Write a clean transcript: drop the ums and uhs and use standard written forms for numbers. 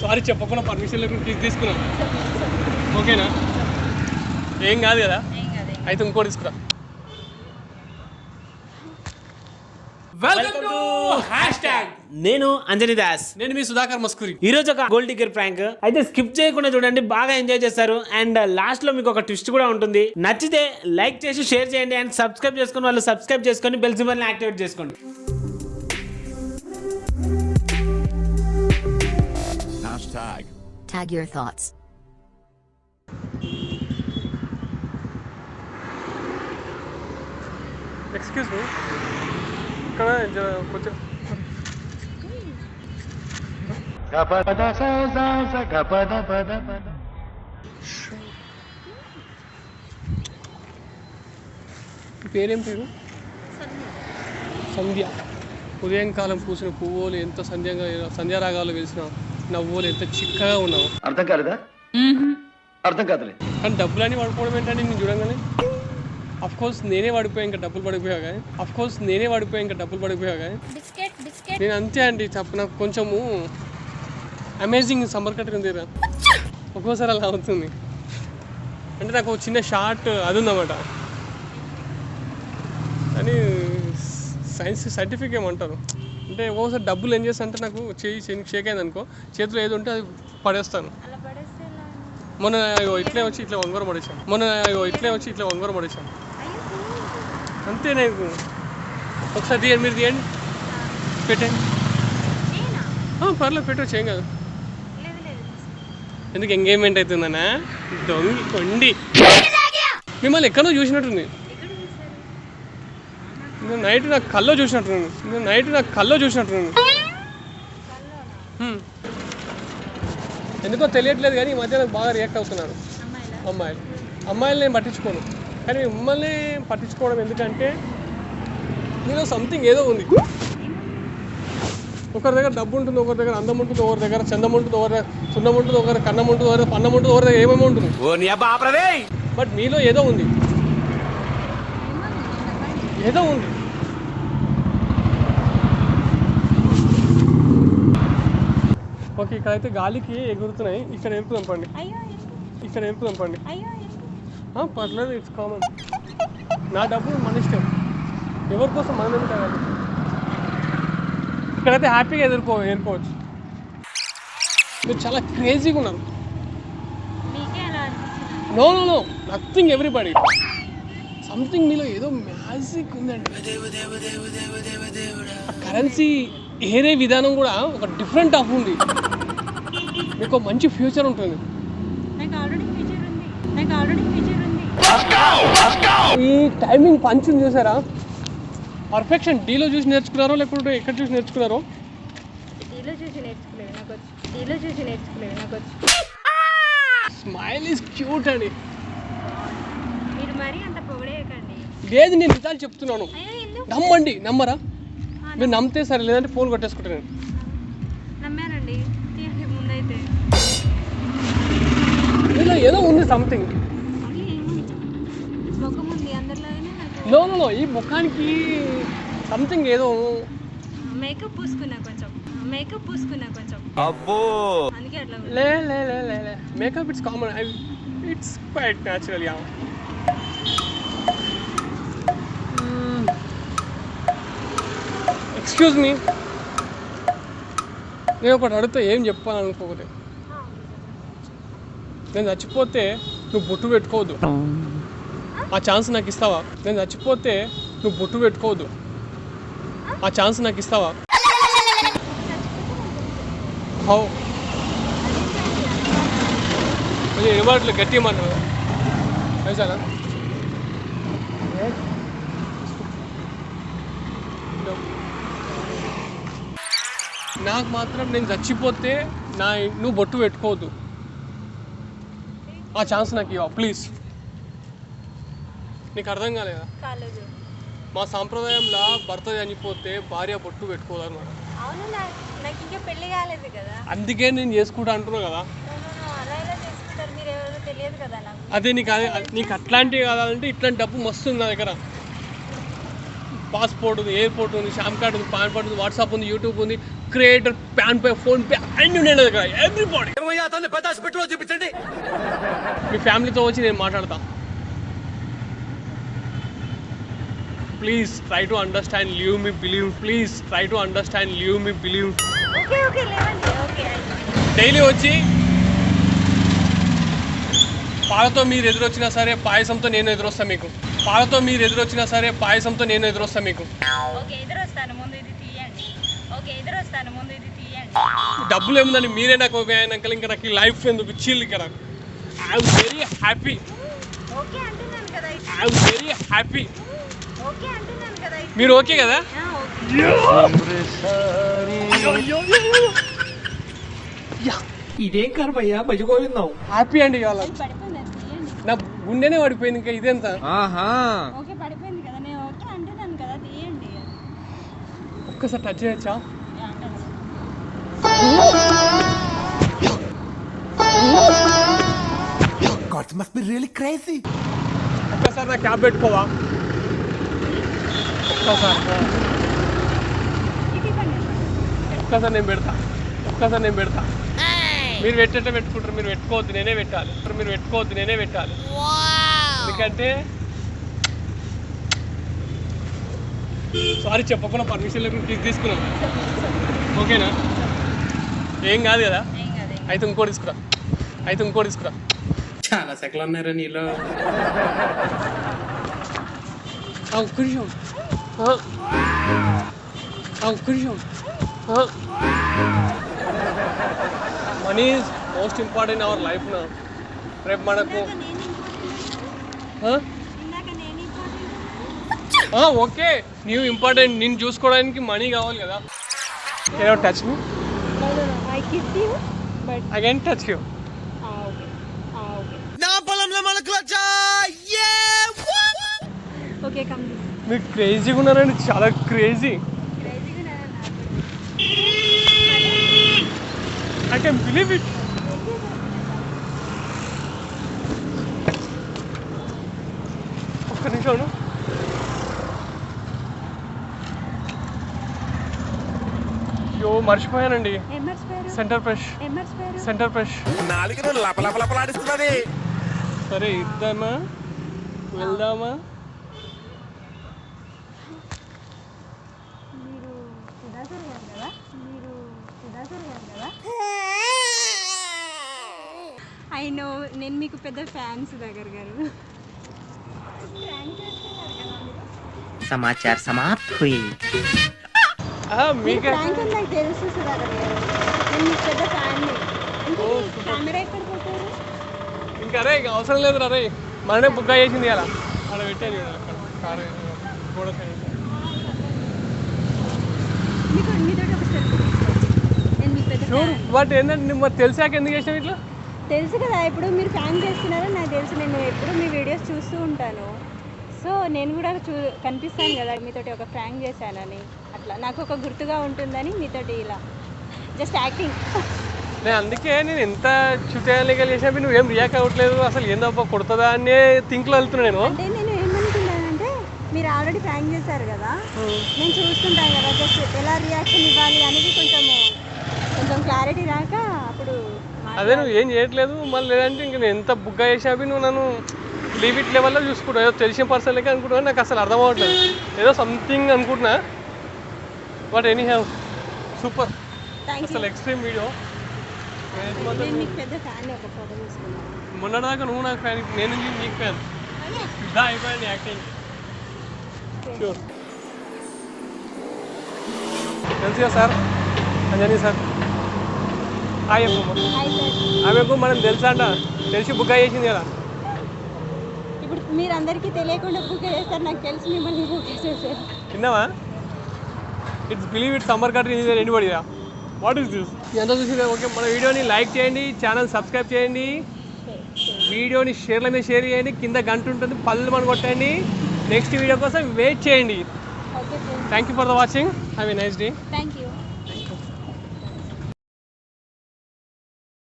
Sorry చెప్పకుండా permission లేకుండా తీసుకున్నాం. ఓకేనా? ఏం కాదు కదా? అయితే ఇంకోటి తీసుకురా. Welcome to hashtag. నేను అంజనీ దాస్. నేను మీ సుధాకర్ మస్కూరి. ఈ రోజు ఒక గోల్డ్ డిగ్గర్ ప్రాంక్ అయితే స్కిప్ చేయకుండా చూడండి, బాగా ఎంజాయ్ చేస్తారు. అండ్ లాస్ట్ లో మీకు ఒక ట్విస్ట్ కూడా ఉంటుంది. నచ్చితే లైక్ చేసి షేర్ చేయండి అండ్ సబ్స్క్రైబ్ చేసుకుని వాళ్ళు సబ్స్క్రైబ్ చేసుకొని బెల్ సింబల్ ని యాక్టివేట్ చేసుకోండి. Hashtag. Tag your thoughts. Excuse me, ఇక్కడ కొంచెం పేరేం పేరు? సంధ్య. ఉదయం కాలం పూసిన పువ్వులు ఎంత సంధ్యారాగాలు వేసిన నవ్వులు ఎంత చిక్కగా ఉన్నావు. అర్థం కాలేదా? అర్థం కాదులే. కానీ డబ్బులన్నీ పడిపోవడం ఏంటంటే నేను చూడంగానే అఫ్కోర్స్ నేనే పడిపోయా, ఇంకా డబ్బులు పడిపోయా కానీ నేను అంతే అండి. నాకు కొంచెము అమేజింగ్ సమ్మర్ కట్టర్ ఉంది కదా, ఒక్కోసారి అలా అవుతుంది. అంటే నాకు ఒక చిన్న షార్ట్ అది ఉందన్నమాట. అని సైంటిఫిక్ ఏమంటారు అంటే ఒక్కోసారి డబ్బులు ఏం చేస్తా అంటే నాకు షేక్ అయింది అనుకో, చేతిలో ఏది ఉంటే అది పడేస్తాను. మొన్న ఇట్లే వచ్చి ఇట్లా వంగరం పడేసాను. అంతే. నాకు ఒకసారి తీయండి, మీరు తీయండి, పెట్టండి. పర్లేదు, పెట్టవచ్చు, ఏం కాదు. ఎందుకు ఎంగేజ్మెంట్ అవుతుందనా? దొంగి కొండి మిమ్మల్ని ఎక్కడో చూసినట్టుంది. నైట్ నాకు కల్లో చూసినట్టున్నాను. ఎందుకో తెలియట్లేదు కానీ ఈ మధ్య నాకు బాగా రియాక్ట్ అవుతున్నాను. అమ్మాయిలు నేను పట్టించుకోను, కానీ మిమ్మల్ని పట్టించుకోవడం ఎందుకంటే మీలో సంథింగ్ ఏదో ఉంది. ఒకరి దగ్గర డబ్బు ఉంటుంది, ఒకరి దగ్గర అందం ఉంటుంది, ఒకరి దగ్గర చందం ఉంటుంది, ఒకరి దగ్గర సున్నం ఉంటుంది, ఒకరి కన్నం ఉంటుంది, ఒకరి పన్నం ఉంటుంది, ఒకరి దగ్గర ఏమేమి ఉంటుంది. బట్ మీలో ఏదో ఉంది. ఓకే, ఇక్కడైతే గాలికి ఎగురుతున్నాయి. ఇక్కడ ఎరుపుదాం పండి. పర్లేదు, ఇట్స్ కామన్. నా డబ్బు మన ఇష్టం, ఎవరి కోసం మనం ఎందుకు కాదు. ఇక్కడైతే హ్యాపీగా ఎదుర్కోవచ్చు. మీరు చాలా క్రేజీగా ఉన్నారు. No nothing, everybody something. మీలో ఏదో మ్యాజిక్ ఉందండి. కరెన్సీ ఏరే విధానం కూడా ఒక డిఫరెంట్ ఆఫ్ ఉంది. మీకు మంచి ఫ్యూచర్ ఉంటుంది. ఈ టైమింగ్ పంచుని చూసారా? పర్ఫెక్షన్ డీలో చూసి నేర్చుకున్నారో లేకపోతే ఎక్కడ చూసి నేర్చుకున్నారో? స్మైల్ ఈజ్ క్యూట్ అండి. లేదు, నేను నిజాలు చెప్తున్నాను. నమ్మరా? మీరు నమ్మితే సరే, లేదంటే ఫోన్ కొట్టేసుకుంటాను. మీలో ఏదో ఉంది సంథింగ్. నో ఈ ముఖానికి సంథింగ్ ఏదో. మేకప్ పూసుకున్నా కొంచెం. అబ్బో, లే makeup it's common, it's quite natural. Excuse me, నేను ఒకటి అడిగితే ఏం చెప్పాలనుకోకపోతే, నేను చచ్చిపోతే నువ్వు బొట్టు పెట్టుకోవద్దు, ఆ ఛాన్స్ నాకు ఇస్తావా? హౌ ఇవ్వట్లు గట్టి అన్నా అయినా నాకు మాత్రం నేను చచ్చిపోతే నువ్వు బొట్టు పెట్టుకోవద్దు, ఆ ఛాన్స్ నాకు ఇవ్వ ప్లీజ్. నీకు అర్థం కాలేదా? మా సాంప్రదాయంలో భర్త చనిపోతే భార్య బొట్టు పెట్టుకోవాలన్నమాట. అందుకే నేను చేసుకుంటా అంటున్నా కదా. అదే నీకు అట్లాంటివి కావాలంటే ఇట్లాంటి డబ్బు మస్తు ఉంది నా దగ్గర. పాస్పోర్ట్ ఉంది, ఎయిర్పోర్ట్ ఉంది, శ్యామ్ కార్డ్ ఉంది, పాన్ కార్డ్ ఉంది, వాట్సాప్ ఉంది, యూట్యూబ్ ఉంది, creator, pan pay, phone pay అన్నీ ఉన్నాయి నా దగ్గర. ఎవ్రీబాడీ చూపించండి. మీ ఫ్యామిలీతో వచ్చి నేను మాట్లాడతా. Please try to understand, leave me believe. Please try to understand, leave me believe. Daily వచ్చి పాలతో మీరు ఎదురొచ్చినా సరే పాయసంతో నేను ఎదురొస్తా మీకు. పాలతో మీరు ఎదురొచ్చినా సరే పాయసంతో నేను ఎదురొస్తా మీకు. డబ్బులు ఏముందని మీరే నాకు అంకల్, ఇంకా నాకు లైఫ్ ఎందుకు చిల్ ఇక్కడ. I'm very happy, I'm very happy. మీరు ఓకే కదా? ఇదేం కర్మయ్యా మర్చిపోయిందాం. హ్యాపీ అండి ఇవాళ. నా గుండెనే పడిపోయింది, ఇంకా ఇదేంత. ఒక్కసారి టచ్ చేయొచ్చా? God must be really crazy. ఒక్కసారి నా క్యాబ్ పెట్టుకోవా? ఒక్కసారి నేను పెడతా, ఒక్కసారి నేను పెడతా. మీరు పెట్టేట్టే పెట్టుకుంటారు, మీరు పెట్టుకోవద్దు నేనే పెట్టాలి, మీరు పెట్టుకోవద్దు నేనే పెట్టాలి. ఎందుకంటే సారీ చెప్పకుండా పర్మిషన్ లేకుండా తీసుకున్నాను. ఓకేనా? ఏం కాదు కదా? అయితే ఇంకోటి తీసుకురా, అయితే ఇంకోటి తీసుకురా. చాలా సెకలు ఉన్నారా నీలో? ఒక్క నిమిషం, ఒక్క నిమిషం. Money is most important our life నా. రేపు మనకు ఓకే నీవు ఇంపార్టెంట్, నేను చూసుకోవడానికి మనీ కావాలి కదా. Touch me, I can touch you. మీరు క్రేజీగా ఉన్నారండి, చాలా crazy. I can believe it. ఒక్క నిమిషం. అయ్యో మర్చిపోయానండి. Centre fresh, centre fresh. సరే ఇద్దామా, వెళ్దామా? ఐ నో, నేను మీకు పెద్ద ఫ్యాన్స్ దగ్గర గారు. समाचार समाप्त हुई. మీకు నాకు తెలుసు సుధాకర్ గారు, నేను మీకు పెద్ద ఫ్యాన్. కెమెరా ఎక్కడ పోతారు? ఇంకా రే ఇంకా అవసరం లేదు రా. రే మననే బుక్ చేసింది అలా అక్కడ పెట్టాను అక్కడ కారు గోడ మీకు మీతో ఒక సెల్ఫీ నేను మీకు పెద్ద ఫ్యాన్. బట్ ఏంటంటే మరి తెలిసాక ఎందుకు చేసావు ఇట్లా? తెలుసు కదా, ఇప్పుడు మీరు ఫ్యాన్ చేస్తున్నారని నాకు తెలుసు. నేను ఎప్పుడు మీ వీడియోస్ చూస్తూ ఉంటాను. సో నేను కూడా కనిపిస్తాను కదా మీతోటి ఒక ఫ్రాంక్ చేశానని. అట్లా నాకు ఒక గుర్తుగా ఉంటుందని మీతోటి ఇలా జస్ట్ యాక్టింగ్. నేను అందుకే నేను ఎంత చుట్టాలిగా చేసినా నువ్వేం రియాక్ట్ అవ్వట్లేదు. అసలు ఏందబ్బా కొడుతుందా అనే థింక్లో వెళ్తున్నా నేను. అంటే నేను ఏమనుకున్నానంటే మీరు ఆల్రెడీ ఫ్రాంక్ చేశారు కదా, నేను చూస్తుంటాను కదా, జస్ట్ ఎలా రియాక్షన్ ఇవ్వాలి అనేది కొంచెం క్లారిటీ రాక అప్పుడు. అదే నువ్వు ఏం చేయట్లేదు మళ్ళీ, లేదంటే ఇంక నేను ఎంత బుగ్గా చేసావి నువ్వు నన్ను లిమిట్ లెవెల్లో చూసుకుంటావు. ఏదో తెలిసిన పర్సన్ లెక్క అనుకుంటున్నా, నాకు అసలు అర్థం అవ్వట్లేదు. ఏదో సంథింగ్ అనుకుంటున్నా. బట్ ఎనీ హ్యావ్ సూపర్, అసలు ఎక్స్ట్రీమ్ వీడియో. మొన్నటిదాకా నువ్వు నాకు ఫ్యాన్, నేను నీకు ఫ్యాన్. ఇదా అయిపోయింది యాక్టింగ్. షూర్ తెలుసుగా సార్, అంజనీ సార్. హాయ్ ఆమెకు మనం తెలుసా అంట, తెలిసి బుక్ చేసింది కదా. ఇప్పుడు మీరు అందరికీ తెలియకుండా బుక్ చేస్తారు, నాకు తెలిసి మిమ్మల్ని బుక్ చేసేసారు. విన్నావా? It's believe it summer country is anybody. What is this? ఎంత చూసిందా? ఓకే, మన వీడియోని లైక్ చేయండి, ఛానల్ సబ్స్క్రైబ్ చేయండి, వీడియోని షేర్ల మీద షేర్ చేయండి, కింద గంట ఉంటుంది పళ్ళు మనం కొట్టండి. నెక్స్ట్ వీడియో కోసం వెయిట్ చేయండి. Thank you for the watching. Have a nice day. Thank you.